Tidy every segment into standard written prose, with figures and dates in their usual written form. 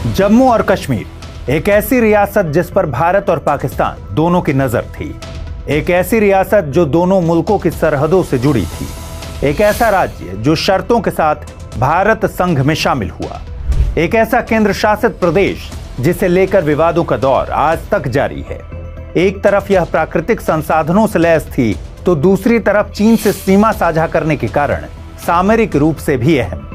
जम्मू और कश्मीर एक ऐसी रियासत जिस पर भारत और पाकिस्तान दोनों की नजर थी। एक ऐसी रियासत जो दोनों मुल्कों की सरहदों से जुड़ी थी। एक ऐसा राज्य जो शर्तों के साथ भारत संघ में शामिल हुआ। एक ऐसा केंद्र शासित प्रदेश जिसे लेकर विवादों का दौर आज तक जारी है। एक तरफ यह प्राकृतिक संसाधनों से लैस थी तो दूसरी तरफ चीन से सीमा साझा करने के कारण सामरिक रूप से भी अहम।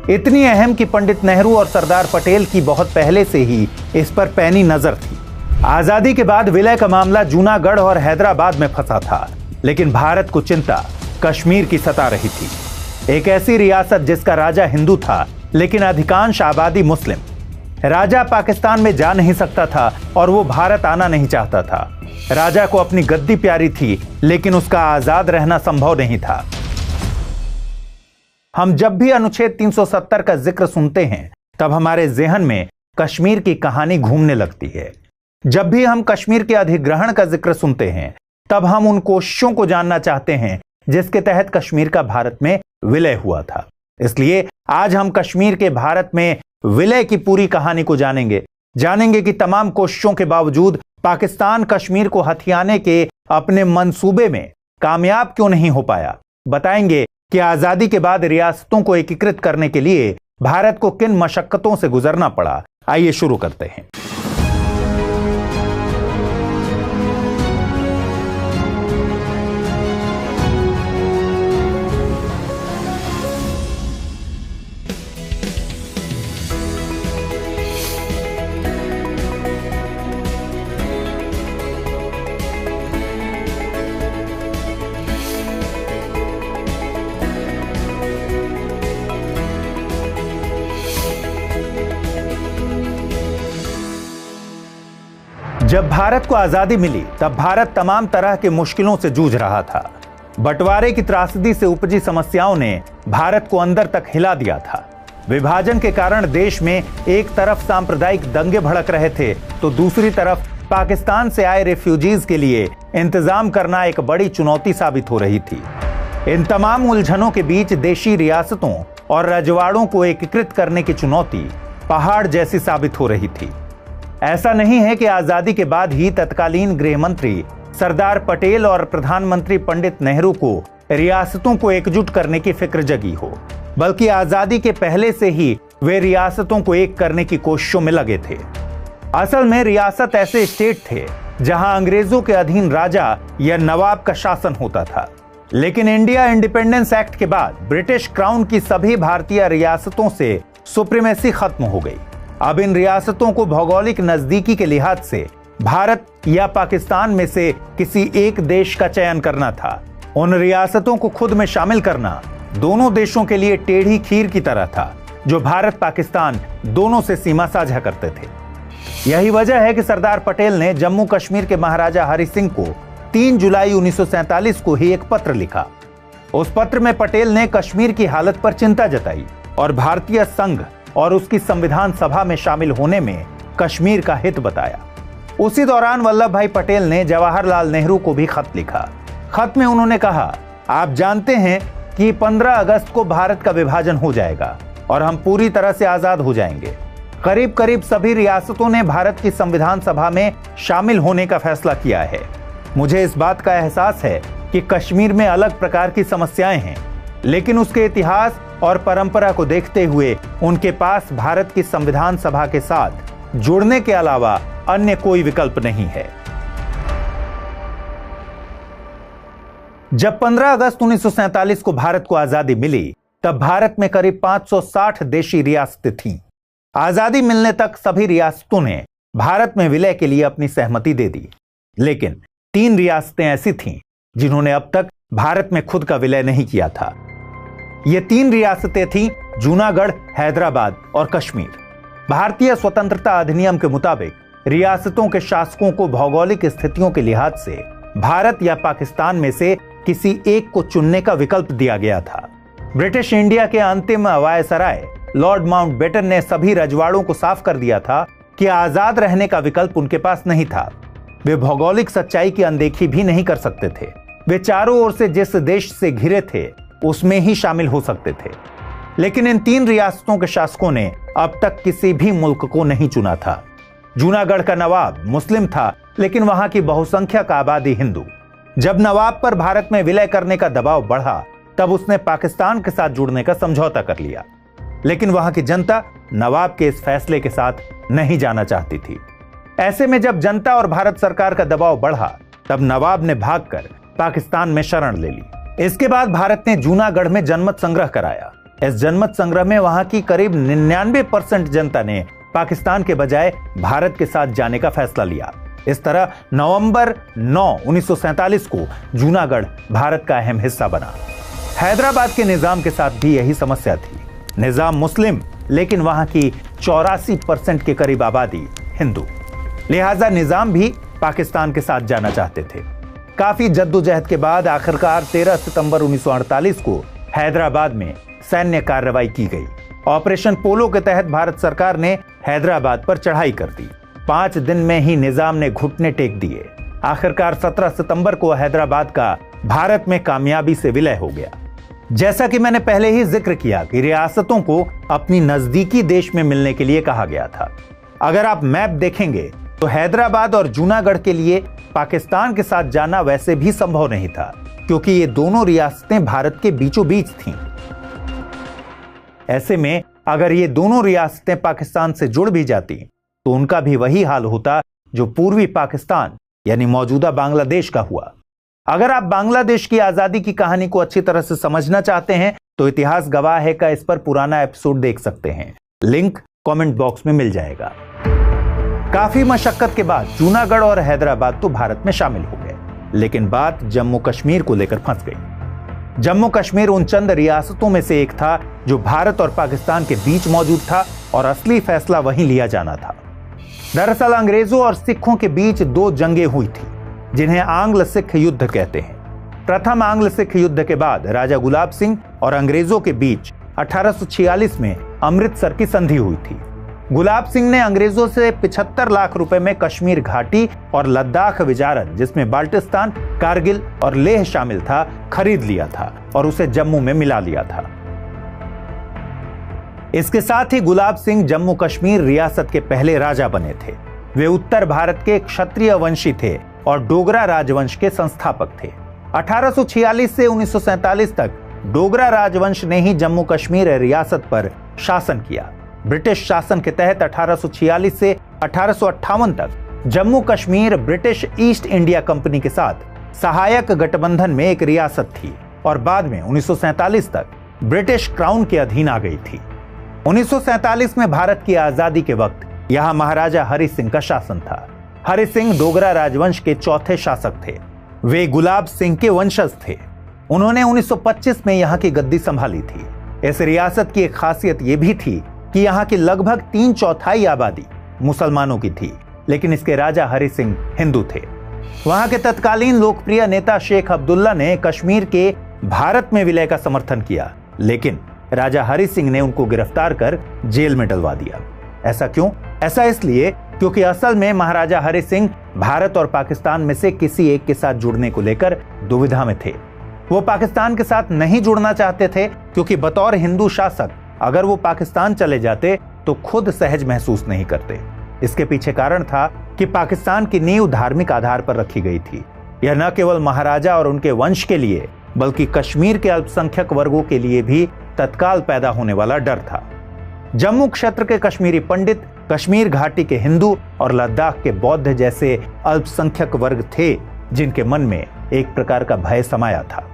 इतनी अहम कि पंडित नेहरू और सरदार पटेल की बहुत पहले से ही इस पर पैनी नजर थी। आजादी के बाद विलय का मामला जूनागढ़ और हैदराबाद में फंसा था, लेकिन भारत को चिंता कश्मीर की सता रही थी। एक ऐसी रियासत जिसका राजा हिंदू था लेकिन अधिकांश आबादी मुस्लिम। राजा पाकिस्तान में जा नहीं सकता था और वो भारत आना नहीं चाहता था। राजा को अपनी गद्दी प्यारी थी लेकिन उसका आजाद रहना संभव नहीं था। हम जब भी अनुच्छेद 370 का जिक्र सुनते हैं तब हमारे ज़हन में कश्मीर की कहानी घूमने लगती है। जब भी हम कश्मीर के अधिग्रहण का जिक्र सुनते हैं तब हम उन कोशिशों को जानना चाहते हैं जिसके तहत कश्मीर का भारत में विलय हुआ था। इसलिए आज हम कश्मीर के भारत में विलय की पूरी कहानी को जानेंगे कि तमाम कोशिशों के बावजूद पाकिस्तान कश्मीर को हथियाने के अपने मंसूबे में कामयाब क्यों नहीं हो पाया। बताएंगे कि आजादी के बाद रियासतों को एकीकृत करने के लिए भारत को किन मशक्कतों से गुजरना पड़ा। आइए शुरू करते हैं। जब भारत को आजादी मिली तब भारत तमाम तरह के मुश्किलों से जूझ रहा था। बंटवारे की त्रासदी से उपजी समस्याओं ने भारत को अंदर तक हिला दिया था। विभाजन के कारण देश में एक तरफ सांप्रदायिक दंगे भड़क रहे थे तो दूसरी तरफ पाकिस्तान से आए रिफ्यूजीज के लिए इंतजाम करना एक बड़ी चुनौती साबित हो रही थी। इन तमाम उलझनों के बीच देशी रियासतों और रजवाड़ों को एकीकृत करने की चुनौती पहाड़ जैसी साबित हो रही थी। ऐसा नहीं है कि आजादी के बाद ही तत्कालीन गृह मंत्री सरदार पटेल और प्रधानमंत्री पंडित नेहरू को रियासतों को एकजुट करने की फिक्र जगी हो, बल्कि आजादी के पहले से ही वे रियासतों को एक करने की कोशिशों में लगे थे। असल में रियासत ऐसे स्टेट थे जहां अंग्रेजों के अधीन राजा या नवाब का शासन होता था। लेकिन इंडिया इंडिपेंडेंस एक्ट के बाद ब्रिटिश क्राउन की सभी भारतीय रियासतों से सुप्रीमेसी खत्म हो गई। अब इन रियासतों को भौगोलिक नजदीकी के लिहाज से भारत या पाकिस्तान में से किसी एक देश का चयन करना था। उन रियासतों को खुद में शामिल करना दोनों देशों के लिए टेढ़ी खीर की तरह था, जो भारत पाकिस्तान दोनों से सीमा साझा करते थे। यही वजह है कि सरदार पटेल ने जम्मू कश्मीर के महाराजा हरि सिंह को 3 जुलाई 1947 को ही एक पत्र लिखा। उस पत्र में पटेल ने कश्मीर की हालत पर चिंता जताई और भारतीय संघ और उसकी संविधान सभा में शामिल होने में कश्मीर का हित बताया। उसी दौरान वल्लभ भाई पटेल ने जवाहरलाल नेहरू को भी खत लिखा। खत में उन्होंने कहा, आप जानते हैं कि 15 अगस्त को भारत का विभाजन हो जाएगा और हम पूरी तरह से आजाद हो जाएंगे। करीब करीब सभी रियासतों ने भारत की संविधान सभा में शामिल होने का फैसला किया है। मुझे इस बात का एहसास है कि कश्मीर में अलग प्रकार की समस्याएं हैं, लेकिन उसके इतिहास और परंपरा को देखते हुए उनके पास भारत की संविधान सभा के साथ जुड़ने के अलावा अन्य कोई विकल्प नहीं है। जब 15 अगस्त 1947 को भारत को आजादी मिली तब भारत में करीब 560 देशी रियासतें थीं। आजादी मिलने तक सभी रियासतों ने भारत में विलय के लिए अपनी सहमति दे दी, लेकिन 3 रियासतें ऐसी थीं जिन्होंने अब तक भारत में खुद का विलय नहीं किया था। ये 3 रियासतें थीं जूनागढ़, हैदराबाद और कश्मीर। भारतीय स्वतंत्रता अधिनियम के मुताबिक रियासतों के शासकों को भौगोलिक स्थितियों के लिहाज से भारत या पाकिस्तान में से किसी एक को चुनने का विकल्प दिया गया था। ब्रिटिश इंडिया के अंतिम वायसराय लॉर्ड माउंटबेटन ने सभी रजवाड़ों को साफ कर दिया था कि आजाद रहने का विकल्प उनके पास नहीं था। वे भौगोलिक सच्चाई की अनदेखी भी नहीं कर सकते थे। वे चारों ओर से जिस देश से घिरे थे उसमें ही शामिल हो सकते थे। लेकिन इन 3 रियासतों के शासकों ने अब तक किसी भी मुल्क को नहीं चुना था। जूनागढ़ का नवाब मुस्लिम था, लेकिन वहां की बहुसंख्यक आबादी हिंदू। जब नवाब पर भारत में विलय करने का दबाव बढ़ा, तब उसने पाकिस्तान के साथ जुड़ने का समझौता कर लिया। लेकिन वहां की जनता नवाब के इस फैसले के साथ नहीं जाना चाहती थी। ऐसे में जब जनता और भारत सरकार का दबाव बढ़ा, तब नवाब ने भागकर पाकिस्तान में शरण ले ली। इसके बाद भारत ने जूनागढ़ में जनमत संग्रह कराया। इस जनमत संग्रह में वहां की करीब 99% जनता ने पाकिस्तान के बजाय भारत के साथ जाने का फैसला लिया। इस तरह नवंबर 9, 1947 को जूनागढ़ भारत का अहम हिस्सा बना। हैदराबाद के निजाम के साथ भी यही समस्या थी। निजाम मुस्लिम, लेकिन वहां की 84% के करीब आबादी हिंदू। लिहाजा निजाम भी पाकिस्तान के साथ जाना चाहते थे। काफी जद्दोजहद के बाद आखिरकार 13 सितंबर 1948 को हैदराबाद में सैन्य कार्रवाई की गई। ऑपरेशन पोलो के तहत भारत सरकार ने हैदराबाद पर चढ़ाई कर दी। 5 दिन में ही निजाम ने घुटने टेक दिए। आखिरकार 17 सितंबर को हैदराबाद का भारत में कामयाबी से विलय हो गया। जैसा कि मैंने पहले ही जिक्र किया कि रियासतों को अपनी नजदीकी देश में मिलने के लिए कहा गया था। अगर आप मैप देखेंगे तो हैदराबाद और जूनागढ़ के लिए पाकिस्तान के साथ जाना वैसे भी संभव नहीं था, क्योंकि ये दोनों रियासतें भारत के बीचों बीच थीं। ऐसे में अगर ये दोनों रियासतें पाकिस्तान से जुड़ भी जाती तो उनका भी वही हाल होता जो पूर्वी पाकिस्तान यानी मौजूदा बांग्लादेश का हुआ। अगर आप बांग्लादेश की आजादी की कहानी को अच्छी तरह से समझना चाहते हैं तो इतिहास गवाह है का इस पर पुराना एपिसोड देख सकते हैं। लिंक कमेंट बॉक्स में मिल जाएगा। काफी मशक्कत के बाद जूनागढ़ और हैदराबाद तो भारत में शामिल हो गए, लेकिन बात जम्मू कश्मीर को लेकर फंस गई। जम्मू कश्मीर उन चंद रियासतों में से एक था जो भारत और पाकिस्तान के बीच मौजूद था और असली फैसला वहीं लिया जाना था। दरअसल अंग्रेजों और सिखों के बीच 2 जंगें हुई थी, जिन्हें आंग्ल सिख युद्ध कहते हैं। प्रथम आंग्ल सिख युद्ध के बाद राजा गुलाब सिंह और अंग्रेजों के बीच 1846 में अमृतसर की संधि हुई थी। गुलाब सिंह ने अंग्रेजों से 75 लाख रुपए में कश्मीर घाटी और लद्दाख विजारत, जिसमें बाल्टिस्तान, कारगिल और लेह शामिल था, खरीद लिया था और उसे जम्मू में मिला लिया था। इसके साथ ही गुलाब सिंह जम्मू कश्मीर रियासत के पहले राजा बने थे। वे उत्तर भारत के क्षत्रिय वंशी थे और डोगरा राजवंश के संस्थापक थे। 1846 से 1947 तक डोगरा राजवंश ने ही जम्मू कश्मीर रियासत पर शासन किया। ब्रिटिश शासन के तहत 1846 से 1858 तक Jammu Kashmir British east India company के साथ सहायक गठबंधन में एक रियासत थी और बाद में 1947 तक ब्रिटिश क्राउन के अधीन आ गई थी। 1947 में भारत की आजादी के वक्त यहां महाराजा हरि सिंह का शासन था। हरि सिंह डोगरा राजवंश के चौथे शासक थे। वे गुलाब सिंह के वंशज थे। उन्होंने 1925 में यहाँ की गद्दी संभाली थी। इस रियासत की एक खासियत यह भी थी कि यहाँ की लगभग 3/4 आबादी मुसलमानों की थी, लेकिन इसके राजा हरि सिंह हिंदू थे। वहां के तत्कालीन लोकप्रिय नेता शेख अब्दुल्ला ने कश्मीर के भारत में विलय का समर्थन किया, लेकिन राजा हरि सिंह ने उनको गिरफ्तार कर जेल में डलवा दिया। ऐसा क्यों? ऐसा इसलिए क्योंकि असल में महाराजा हरि सिंह भारत और पाकिस्तान में से किसी एक के साथ जुड़ने को लेकर दुविधा में थे। वो पाकिस्तान के साथ नहीं जुड़ना चाहते थे क्योंकि बतौर हिंदू शासक अगर वो पाकिस्तान चले जाते तो खुद सहज महसूस नहीं करते। इसके पीछे कारण था कि पाकिस्तान की नींव धार्मिक आधार पर रखी गई थी। यह न केवल महाराजा और उनके वंश के लिए बल्कि कश्मीर के अल्पसंख्यक वर्गों के लिए भी तत्काल पैदा होने वाला डर था। जम्मू क्षेत्र के कश्मीरी पंडित, कश्मीर घाटी के हिंदू और लद्दाख के बौद्ध जैसे अल्पसंख्यक वर्ग थे जिनके मन में एक प्रकार का भय समाया था।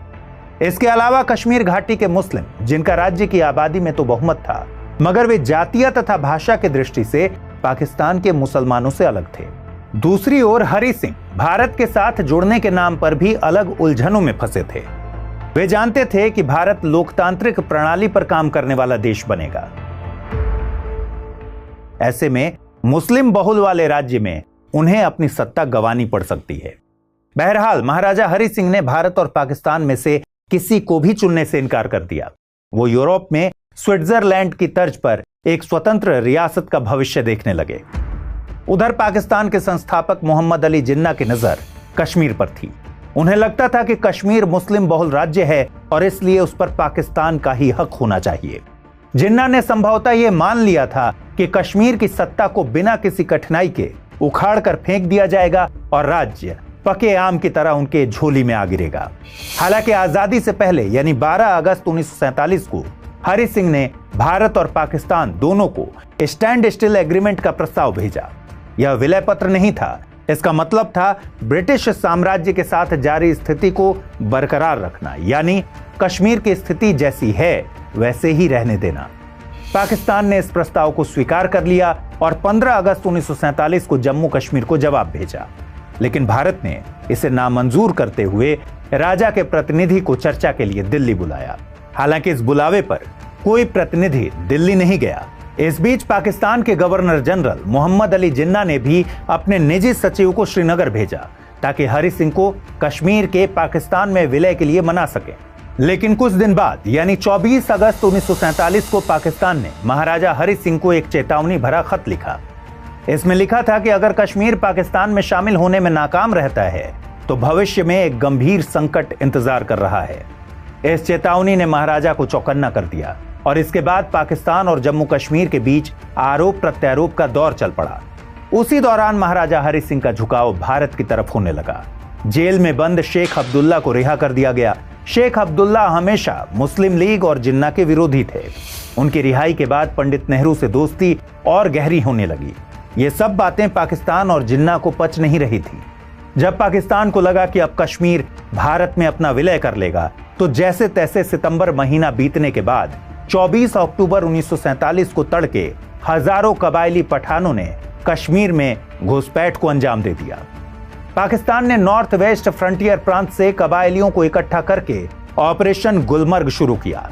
इसके अलावा कश्मीर घाटी के मुस्लिम, जिनका राज्य की आबादी में तो बहुमत था, मगर वे जातीय तथा भाषा की दृष्टि से पाकिस्तान के मुसलमानों से अलग थे। दूसरी ओर हरि सिंह भारत के साथ जुड़ने के नाम पर भी अलग उलझनों में फंसे थे। वे जानते थे कि भारत लोकतांत्रिक प्रणाली पर काम करने वाला देश बनेगा। ऐसे में मुस्लिम बहुल वाले राज्य में उन्हें अपनी सत्ता गंवानी पड़ सकती है। बहरहाल महाराजा हरि सिंह ने भारत और पाकिस्तान में से किसी को भी चुनने से इनकार कर दिया। वो यूरोप में स्विट्जरलैंड की तर्ज पर एक स्वतंत्र रियासत का भविष्य देखने लगे। उधर पाकिस्तान के संस्थापक मोहम्मद अली जिन्ना की नजर कश्मीर पर थी। उन्हें लगता था कि कश्मीर मुस्लिम बहुल राज्य है और इसलिए उस पर पाकिस्तान का ही हक होना चाहिए। जिन्ना ने संभवतः यह मान लिया था कि कश्मीर की सत्ता को बिना किसी कठिनाई के उखाड़ कर फेंक दिया जाएगा और राज्य पके आम की तरह उनके झोली में आ गिरेगा। हालांकि आजादी से पहले यानी 12 अगस्त 1947 को हरि सिंह ने भारत और पाकिस्तान दोनों को स्टैंड स्टिल एग्रीमेंट का प्रस्ताव भेजा। यह विलय पत्र नहीं था, इसका मतलब था ब्रिटिश साम्राज्य के साथ जारी स्थिति को बरकरार रखना, यानी कश्मीर की स्थिति जैसी है वैसे ही रहने देना। पाकिस्तान ने इस प्रस्ताव को स्वीकार कर लिया और 15 अगस्त 1947 को जम्मू कश्मीर को जवाब भेजा, लेकिन भारत ने इसे नामंजूर करते हुए राजा के प्रतिनिधि को चर्चा के लिए दिल्ली बुलाया। हालांकि इस बुलावे पर कोई प्रतिनिधि दिल्ली नहीं गया। इस बीच पाकिस्तान के गवर्नर जनरल मोहम्मद अली जिन्ना ने भी अपने निजी सचिव को श्रीनगर भेजा ताकि हरि सिंह को कश्मीर के पाकिस्तान में विलय के लिए मना सके। लेकिन कुछ दिन बाद यानी 24 अगस्त 1947 को पाकिस्तान ने महाराजा हरि सिंह को एक चेतावनी भरा खत लिखा। इसमें लिखा था कि अगर कश्मीर पाकिस्तान में शामिल होने में नाकाम रहता है तो भविष्य में एक गंभीर संकट इंतजार कर रहा है। इस चेतावनी ने महाराजा को चौकन्ना कर दिया और इसके बाद पाकिस्तान और जम्मू कश्मीर के बीच आरोप प्रत्यारोप का दौर चल पड़ा। उसी दौरान महाराजा हरि सिंह का झुकाव भारत की तरफ होने लगा। जेल में बंद शेख अब्दुल्ला को रिहा कर दिया गया। शेख अब्दुल्ला हमेशा मुस्लिम लीग और जिन्ना के विरोधी थे। उनकी रिहाई के बाद पंडित नेहरू से दोस्ती और गहरी होने लगी। ये सब बातें पाकिस्तान और जिन्ना को पच नहीं रही थी। जब पाकिस्तान को लगा कि अब कश्मीर भारत में अपना विलय कर लेगा तो जैसे तैसे सितंबर महीना बीतने के बाद 24 अक्टूबर 1947 को तड़के हजारों कबायली पठानों ने कश्मीर में घुसपैठ को अंजाम दे दिया। पाकिस्तान ने नॉर्थ वेस्ट फ्रंटियर प्रांत से कबायलियों को इकट्ठा करके ऑपरेशन गुलमर्ग शुरू किया।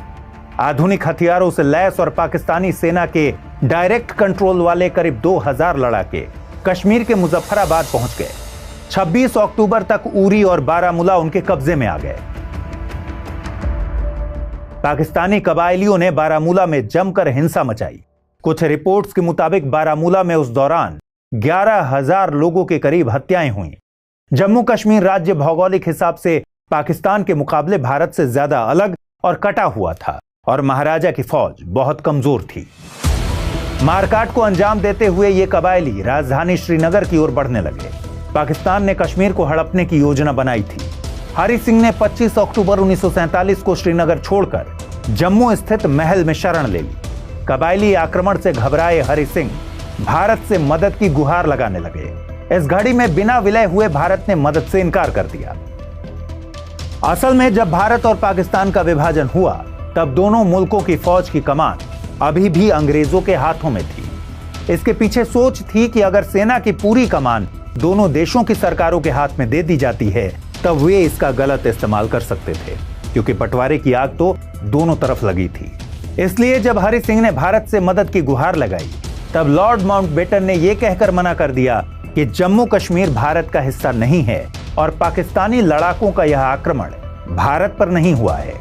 आधुनिक हथियारों से लैस और पाकिस्तानी सेना के डायरेक्ट कंट्रोल वाले करीब 2000 लड़ाके कश्मीर के मुजफ्फराबाद पहुंच गए। 26 अक्टूबर तक उरी और बारामूला उनके कब्जे में आ गए। पाकिस्तानी कबायलियों ने बारामूला में जमकर हिंसा मचाई। कुछ रिपोर्ट्स के मुताबिक बारामूला में उस दौरान 11,000 लोगों के करीब हत्याएं हुई। जम्मू कश्मीर राज्य भौगोलिक हिसाब से पाकिस्तान के मुकाबले भारत से ज्यादा अलग और कटा हुआ था और महाराजा की फौज बहुत कमजोर थी। मारकाट को अंजाम देते हुए ये कबायली राजधानी श्रीनगर की ओर बढ़ने लगे। पाकिस्तान ने कश्मीर को हड़पने की योजना बनाई थी। हरि सिंह ने 25 अक्टूबर 1947 को श्रीनगर छोड़कर जम्मू स्थित महल में शरण ले ली। कबायली आक्रमण से घबराए हरि सिंह भारत से मदद की गुहार लगाने लगे। इस घड़ी में बिना विलय हुए भारत ने मदद से इनकार कर दिया। असल में जब भारत और पाकिस्तान का विभाजन हुआ तब दोनों मुल्कों की फौज की कमान अभी भी अंग्रेजों के हाथों में थी। इसके पीछे सोच थी कि अगर सेना की पूरी कमान दोनों देशों की सरकारों के हाथ में दे दी जाती है तब वे इसका गलत इस्तेमाल कर सकते थे, क्योंकि बंटवारे की आग तो दोनों तरफ लगी थी। इसलिए जब हरि सिंह ने भारत से मदद की गुहार लगाई तब लॉर्ड माउंटबेटन ने यह कहकर मना कर दिया कि जम्मू कश्मीर भारत का हिस्सा नहीं है और पाकिस्तानी लड़ाकों का यह आक्रमण भारत पर नहीं हुआ है।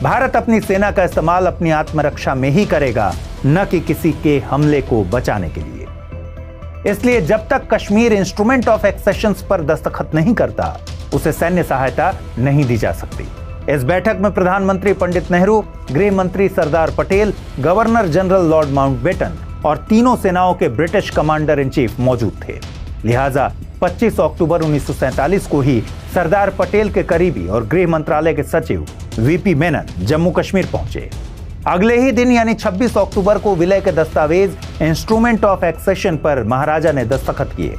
भारत अपनी सेना का इस्तेमाल अपनी आत्मरक्षा में ही करेगा, न कि किसी के हमले को बचाने के लिए। इसलिए जब तक कश्मीर इंस्ट्रूमेंट ऑफ एक्सेशन पर दस्तखत नहीं करता उसे सैन्य सहायता नहीं दी जा सकती। इस बैठक में प्रधानमंत्री पंडित नेहरू, गृह मंत्री Sardar Patel, governor general Lord Mountbatten और तीनों सेनाओं के ब्रिटिश कमांडर इन चीफ मौजूद थे। लिहाजा 25 अक्टूबर 1947 को ही सरदार पटेल के करीबी और गृह मंत्रालय के सचिव वीपी मेनन जम्मू कश्मीर पहुंचे। अगले ही दिन यानी 26 अक्टूबर को विलय के दस्तावेज इंस्ट्रूमेंट ऑफ एक्सेशन पर महाराजा ने दस्तखत किए।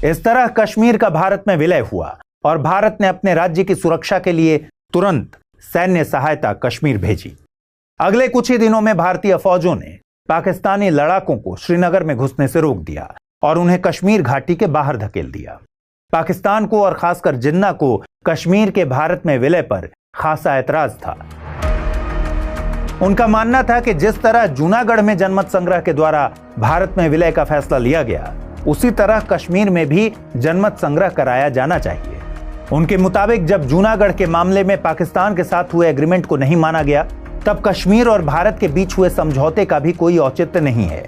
इस तरह कश्मीर का भारत में विलय हुआ और भारत ने अपने राज्य की सुरक्षा के लिए तुरंत सैन्य सहायता कश्मीर भेजी। अगले कुछ ही दिनों में भारतीय फौजों ने पाकिस्तानी लड़ाकों को श्रीनगर में घुसने से रोक दिया और उन्हें कश्मीर घाटी के बाहर धकेल दिया। पाकिस्तान को और खासकर जिन्ना को कश्मीर के भारत में विलय पर खासा ऐतराज था। उनका मानना था कि जिस तरह जूनागढ़ में जनमत संग्रह के द्वारा भारत में विलय का फैसला लिया गया उसी तरह कश्मीर में भी जनमत संग्रह कराया जाना चाहिए। उनके मुताबिक जब जूनागढ़ के मामले में पाकिस्तान के साथ हुए एग्रीमेंट को नहीं माना गया तब कश्मीर और भारत के बीच हुए समझौते का भी कोई औचित्य नहीं है।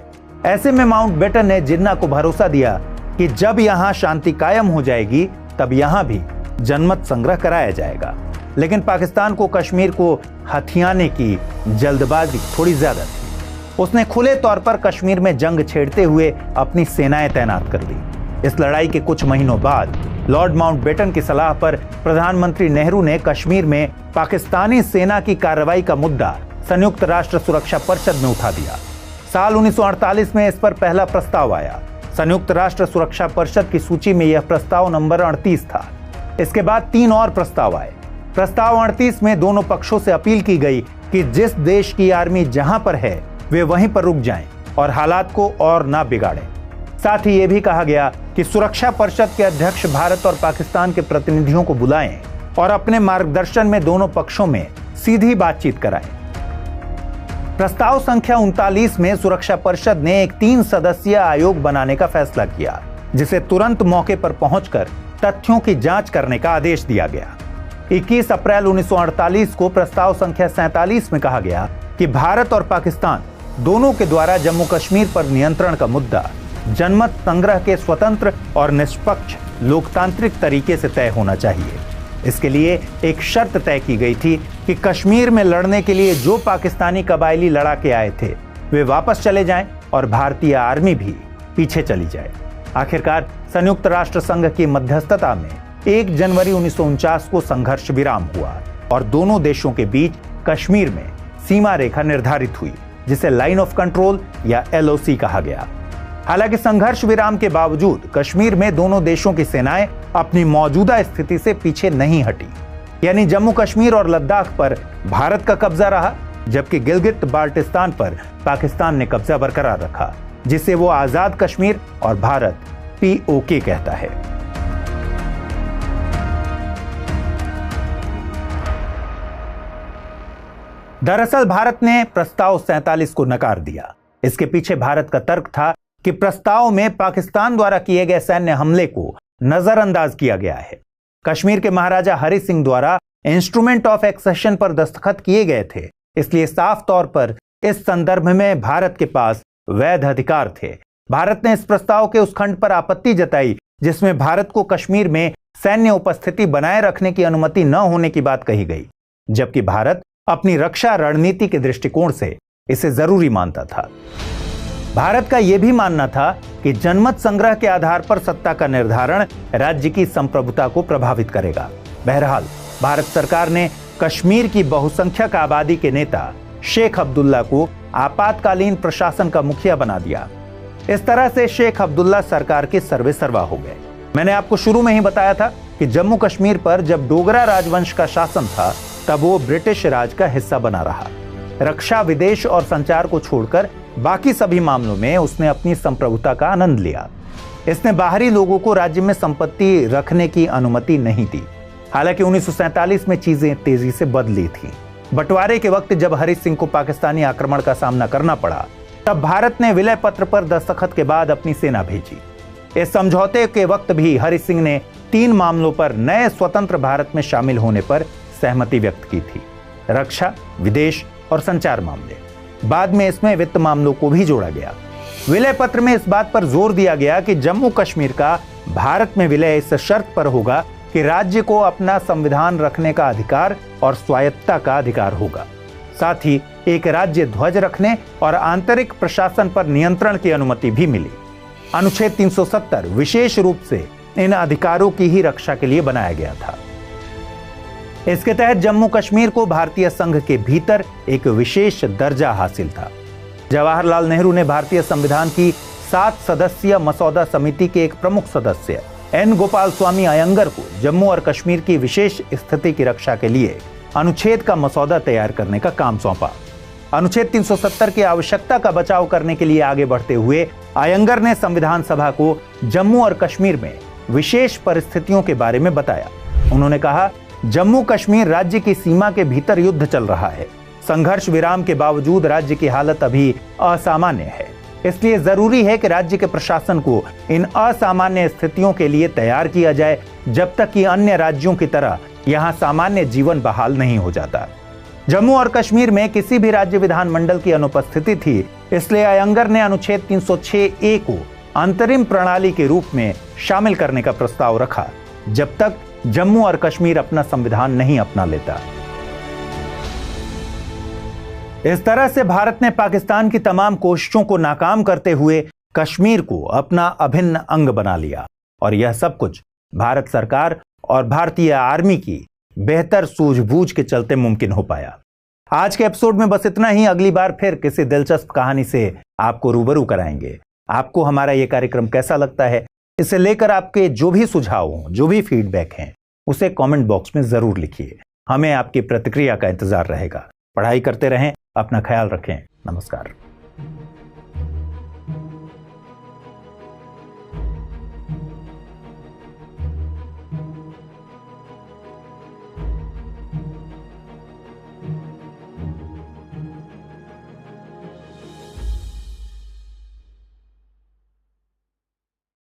ऐसे में माउंटबेटन ने जिन्ना को भरोसा दिया कि जब यहां शांति कायम हो जाएगी तब यहां भी जनमत संग्रह कराया जाएगा। लेकिन पाकिस्तान को कश्मीर को हथियाने की जल्दबाजी थोड़ी ज्यादा थी। उसने खुले तौर पर कश्मीर में जंग छेड़ते हुए अपनी सेनाएं तैनात कर दी। इस लड़ाई के कुछ महीनों बाद लॉर्ड माउंटबेटन की सलाह पर प्रधानमंत्री नेहरू ने कश्मीर में पाकिस्तानी सेना की कार्रवाई का मुद्दा संयुक्त राष्ट्र सुरक्षा परिषद में उठा दिया। साल 1948 में इस पर पहला प्रस्ताव आया। संयुक्त राष्ट्र सुरक्षा परिषद की सूची में यह प्रस्ताव नंबर 38 था। इसके बाद 3 और प्रस्ताव आए। प्रस्ताव 38 में दोनों पक्षों से अपील की गई कि जिस देश की आर्मी जहां पर है वे वहीं पर रुक जाएं और हालात को और ना बिगाड़ें। साथ ही यह भी कहा गया कि सुरक्षा परिषद के अध्यक्ष भारत और पाकिस्तान के प्रतिनिधियों को बुलाएं और अपने मार्गदर्शन में दोनों पक्षों में सीधी बातचीत कराएं। प्रस्ताव संख्या 39 में सुरक्षा परिषद ने एक 3 सदस्यीय आयोग बनाने का फैसला किया, जिसे तुरंत मौके पर पहुंचकर तथ्यों की जांच करने का आदेश दिया गया। 21 अप्रैल 1948 को प्रस्ताव संख्या 47 में कहा गया कि भारत और पाकिस्तान दोनों के द्वारा जम्मू कश्मीर पर नियंत्रण का मुद्दा जनमत संग्रह के स्वतंत्र और निष्पक्ष लोकतांत्रिक तरीके से तय होना चाहिए। इसके लिए एक शर्त तय की गई थी कि कश्मीर में लड़ने के लिए जो पाकिस्तानी कबायली लड़ाके आए थे वे वापस चले जाएं और भारतीय आर्मी भी पीछे चली जाए। आखिरकार संयुक्त राष्ट्र संघ की मध्यस्थता में 1 जनवरी 1949 को संघर्ष विराम हुआ और दोनों देशों के बीच कश्मीर में सीमा रेखा निर्धारित हुई, जिसे लाइन ऑफ कंट्रोल या LOC कहा गया। हालांकि संघर्ष विराम के बावजूद कश्मीर में दोनों देशों की सेनाएं अपनी मौजूदा स्थिति से पीछे नहीं हटी। यानी जम्मू कश्मीर और लद्दाख पर भारत का कब्जा रहा, जबकि गिलगित बाल्टिस्तान पर पाकिस्तान ने कब्जा बरकरार रखा, जिसे वो आजाद कश्मीर और भारत POK कहता है। दरअसल भारत ने प्रस्ताव 47 को नकार दिया। इसके पीछे भारत का तर्क था कि प्रस्ताव में पाकिस्तान द्वारा किए गए सैन्य हमले को नजरअंदाज किया गया है। कश्मीर के महाराजा हरि सिंह द्वारा इंस्ट्रूमेंट ऑफ एक्सेशन पर दस्तखत किए गए थे, इसलिए साफ तौर पर इस संदर्भ में भारत के पास वैध अधिकार थे। भारत ने इस प्रस्ताव के उस खंड पर आपत्ति जताई जिसमें भारत को कश्मीर में सैन्य उपस्थिति बनाए रखने की अनुमति न होने की बात कही गई, जबकि भारत अपनी रक्षा रणनीति के दृष्टिकोण से इसे जरूरी मानता था। भारत का यह भी मानना था कि जनमत संग्रह के आधार पर सत्ता का निर्धारण राज्य की संप्रभुता को प्रभावित करेगा। बहरहाल भारत सरकार ने कश्मीर की बहुसंख्यक आबादी के नेता शेख अब्दुल्ला को आपातकालीन प्रशासन का मुखिया बना दिया। इस तरह से शेख अब्दुल्ला सरकार के सर्वेसर्वा हो गए। मैंने आपको शुरू में ही बताया था कि जम्मू कश्मीर पर जब डोगरा राजवंश का शासन था तब वो ब्रिटिश राज का हिस्सा बना रहा। रक्षा, विदेश और संचार को छोड़कर बाकी सभी मामलों में उसने अपनी संप्रभुता का आनंद लिया। इसने बाहरी लोगों को राज्य में संपत्ति रखने की अनुमति नहीं दी। हालांकि 1947 में चीजें तेजी से बदली थी। बंटवारे के वक्त जब हरि सिंह को पाकिस्तानी आक्रमण का सामना करना पड़ा, तब भारत ने विलय पत्र पर दस्तखत के बाद अपनी सेना भेजी। इस समझौते के वक्त भी हरि सिंह ने 3 मामलों पर नए स्वतंत्र भारत में शामिल होने पर सहमति व्यक्त की थी: रक्षा, विदेश और संचार मामले। बाद में इसमें वित्त मामलों को भी जोड़ा गया। विलय पत्र में इस बात पर जोर दिया गया कि जम्मू कश्मीर का भारत में विलय इस शर्त पर होगा कि राज्य को अपना संविधान रखने का अधिकार और स्वायत्तता का अधिकार होगा। साथ ही एक राज्य ध्वज रखने और आंतरिक प्रशासन पर नियंत्रण की अनुमति भी मिली। अनुच्छेद 370 विशेष रूप से इन अधिकारों की ही रक्षा के लिए बनाया गया था। इसके तहत जम्मू कश्मीर को भारतीय संघ के भीतर एक विशेष दर्जा हासिल था। जवाहरलाल नेहरू ने भारतीय संविधान की 7 सदस्यीय मसौदा समिति के एक प्रमुख सदस्य N. गोपाल स्वामी अयंगर को जम्मू और कश्मीर की विशेष स्थिति की रक्षा के लिए अनुच्छेद का मसौदा तैयार करने का काम सौंपा। अनुच्छेद 370 की आवश्यकता का बचाव करने के लिए आगे बढ़ते हुए अयंगर ने संविधान सभा को जम्मू और कश्मीर में विशेष परिस्थितियों के बारे में बताया। उन्होंने कहा, जम्मू कश्मीर राज्य की सीमा के भीतर युद्ध चल रहा है। संघर्ष विराम के बावजूद राज्य की हालत अभी असामान्य है, इसलिए जरूरी है कि राज्य के प्रशासन को इन असामान्य स्थितियों के लिए तैयार किया जाए जब तक कि अन्य राज्यों की तरह यहां सामान्य जीवन बहाल नहीं हो जाता। जम्मू और कश्मीर में किसी भी राज्य विधानमंडल की अनुपस्थिति थी, इसलिए अयंगर ने अनुच्छेद 306A को अंतरिम प्रणाली के रूप में शामिल करने का प्रस्ताव रखा, जब तक जम्मू और कश्मीर अपना संविधान नहीं अपना लेता। इस तरह से भारत ने पाकिस्तान की तमाम कोशिशों को नाकाम करते हुए कश्मीर को अपना अभिन्न अंग बना लिया, और यह सब कुछ भारत सरकार और भारतीय आर्मी की बेहतर सूझबूझ के चलते मुमकिन हो पाया। आज के एपिसोड में बस इतना ही। अगली बार फिर किसी दिलचस्प कहानी से आपको रूबरू कराएंगे। आपको हमारा यह कार्यक्रम कैसा लगता है, इसे लेकर आपके जो भी सुझाव हों, जो भी फीडबैक हैं, उसे कमेंट बॉक्स में जरूर लिखिए। हमें आपकी प्रतिक्रिया का इंतजार रहेगा। पढ़ाई करते रहें, अपना ख्याल रखें। नमस्कार।